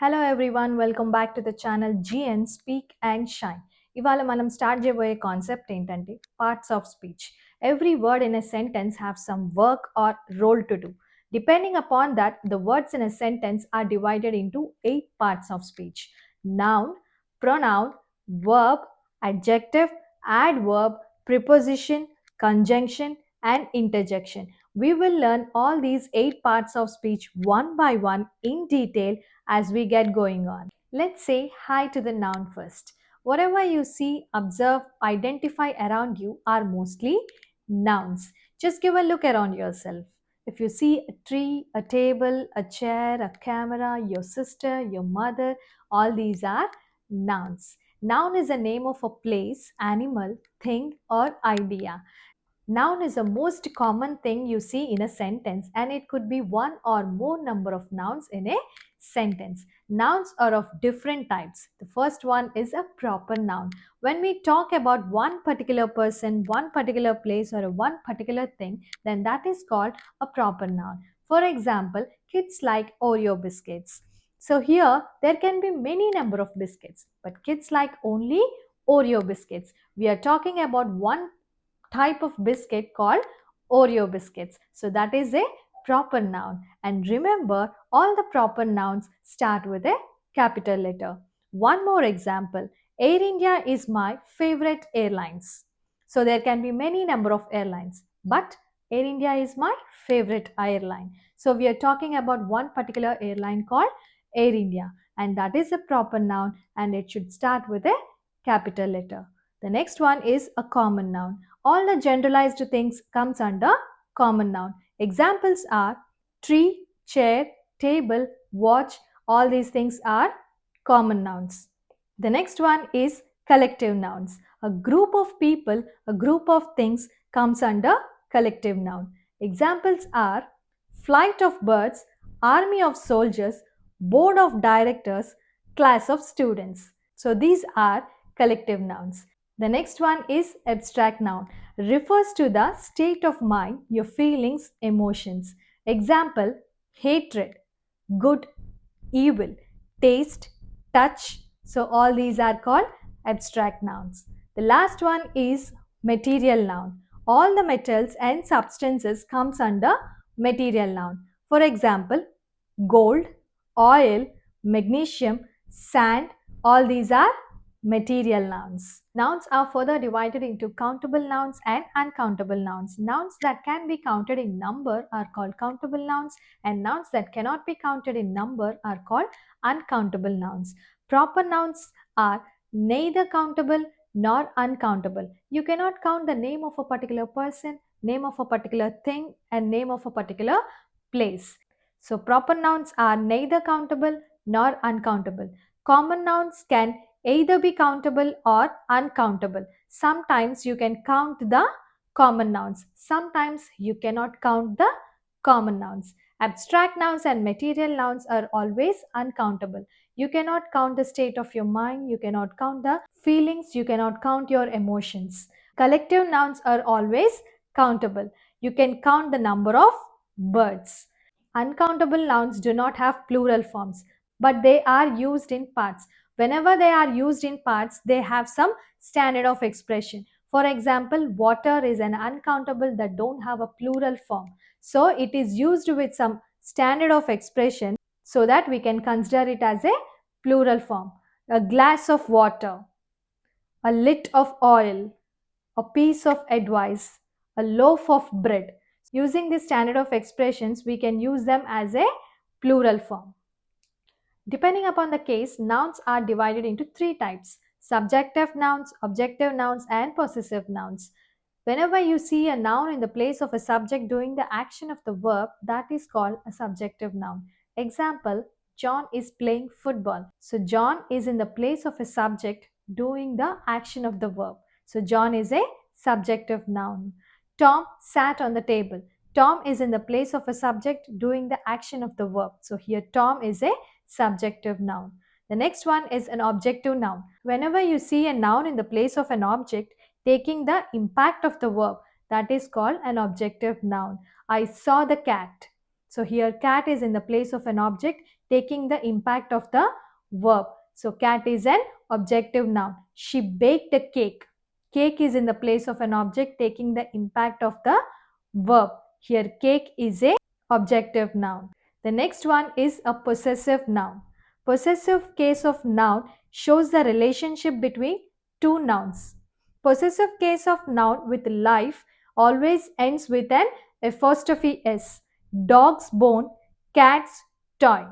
Hello everyone welcome back to the channel GN speak and shine. ఇవాళ మనం start చేయబోయే concept ఏంటంటే parts of speech. Every word in a sentence have some work or role to do. Depending upon that, the words in a sentence are divided into 8 parts of speech: noun, pronoun, verb, adjective, adverb, preposition, conjunction, and interjection. We will learn all these 8 parts of speech one by one in detail as we get going on. Let's say hi to the noun first. Whatever you see, observe, identify around you are mostly nouns. Just give a look around yourself. If you see a tree, a table, a chair, a camera, your sister, your mother, all these are nouns. Noun is a name of a place, animal, thing, or idea. Noun is the most common thing you see in a sentence, and it could be one or more number of nouns in a sentence. Nouns are of different types. The first one is a proper noun. When we talk about one particular person, one particular place, or one particular thing, then that is called a proper noun. For example, kids like Oreo biscuits. So here there can be many number of biscuits, but kids like only Oreo biscuits. We are talking about one type of biscuit called Oreo biscuits. So that is a proper noun. And remember, all the proper nouns start with a capital letter. One more example. Air India is my favorite airlines. So there can be many number of airlines, but Air India is my favorite airline. So we are talking about one particular airline called Air India, and that is a proper noun, and it should start with a capital letter. The next one is a common noun. All the generalized things comes under common noun. Examples are tree, chair, table, watch. All these things are common nouns. The next one is collective nouns. A group of people, a group of things comes under collective noun. Examples are flight of birds, army of soldiers, board of directors, class of students. So these are collective nouns. The next one is abstract noun. Refers to the state of mind, your feelings, emotions. Example, hatred, good, evil, taste, touch. So all these are called abstract nouns. The last one is material noun. All the metals and substances comes under material noun. For example, gold, oil, magnesium, sand, all these are material nouns. Nouns are further divided into countable nouns and uncountable nouns. Nouns that can be counted in number are called countable nouns, and nouns that cannot be counted in number are called uncountable nouns. Proper nouns are neither countable nor uncountable. You cannot count the name of a particular person, name of a particular thing, and name of a particular place. So proper nouns are neither countable nor uncountable. Common nouns can either be countable or uncountable. Sometimes you can count the common nouns. Sometimes you cannot count the common nouns. Abstract nouns and material nouns are always uncountable. You cannot count the state of your mind, you cannot count the feelings, you cannot count your emotions. Collective nouns are always countable. You can count the number of birds. Uncountable nouns do not have plural forms, but they are used in parts. Whenever they are used in parts, they have some standard of expression. For example, water is an uncountable that don't have a plural form. So it is used with some standard of expression so that we can consider it as a plural form. A glass of water, a lit of oil, a piece of advice, a loaf of bread. Using this standard of expressions, we can use them as a plural form. Depending upon the case, nouns are divided into 3 types: subjective nouns, objective nouns, and possessive nouns. Whenever you see a noun in the place of a subject doing the action of the verb, that is called a subjective noun. Example, John is playing football. So John is in the place of a subject doing the action of the verb. So John is a subjective noun. Tom sat on the table. Tom is in the place of a subject doing the action of the verb. So here Tom is a subjective noun. The next one is an objective noun. Whenever you see a noun in the place of an object taking the impact of the verb, that is called an objective noun. I saw the cat. So here cat is in the place of an object taking the impact of the verb. So cat is an objective noun. She baked a cake. Cake is in the place of an object taking the impact of the verb. Here cake is a objective noun. The next one is a possessive noun. Possessive case of noun shows the relationship between two nouns. Possessive case of noun with life always ends with an apostrophe s. Dog's bone, cat's toy.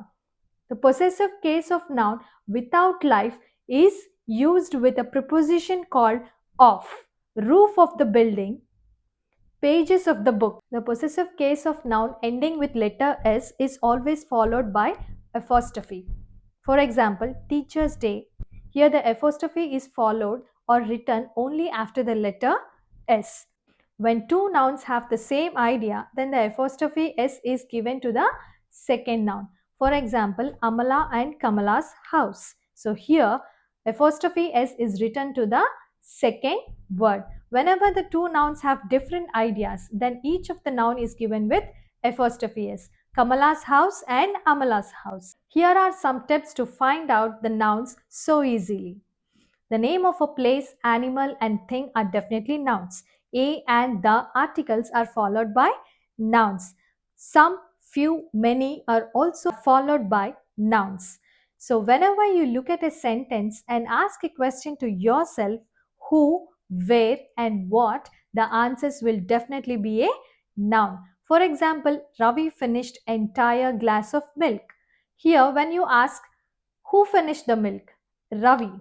The possessive case of noun without life is used with a preposition called of. Roof of the building, pages of the book. The possessive case of noun ending with letter S is always followed by apostrophe. For example, Teacher's Day. Here the apostrophe is followed or written only after the letter S. When two nouns have the same idea, then the apostrophe S is given to the second noun. For example, Amala and Kamala's house. So here apostrophe S is written to the second word. Whenever the two nouns have different ideas, then each of the noun is given with apostrophe S. Kamala's house and Amala's house. Here are some tips to find out the nouns so easily. The name of a place, animal and thing are definitely nouns. A and the articles are followed by nouns. Some, few, many are also followed by nouns. So whenever you look at a sentence and ask a question to yourself, who, where and what, the answers will definitely be a noun. For example, Ravi finished entire glass of milk. Here when you ask who finished the milk? Ravi.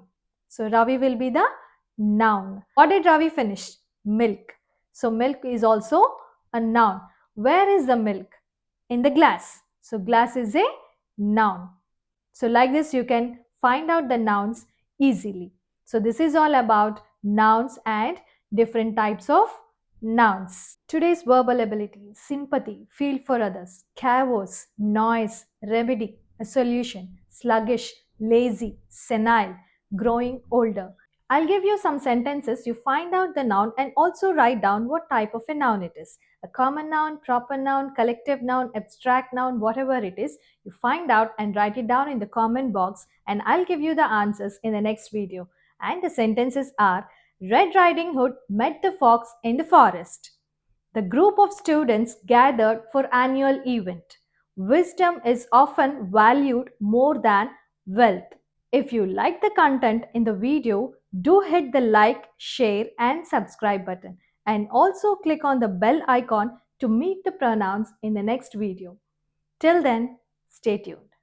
So Ravi will be the noun. What did Ravi finish? Milk. So milk is also a noun. Where is the milk? In the glass. So glass is a noun. So like this you can find out the nouns easily. So this is all about nouns and different types of nouns. Today's verbal ability, sympathy, feel for others, chaos, noise, remedy, a solution, sluggish, lazy, senile, growing older. I'll give you some sentences. You find out the noun and also write down what type of a noun it is. A common noun, proper noun, collective noun, abstract noun, whatever it is, you find out and write it down in the comment box and I'll give you the answers in the next video. And the sentences are: Red Riding Hood met the fox in the forest. The group of students gathered for annual event. Wisdom is often valued more than wealth. If you like the content in the video, do hit the like, share and subscribe button and also click on the bell icon to meet the pronouns in the next video. Till then, stay tuned.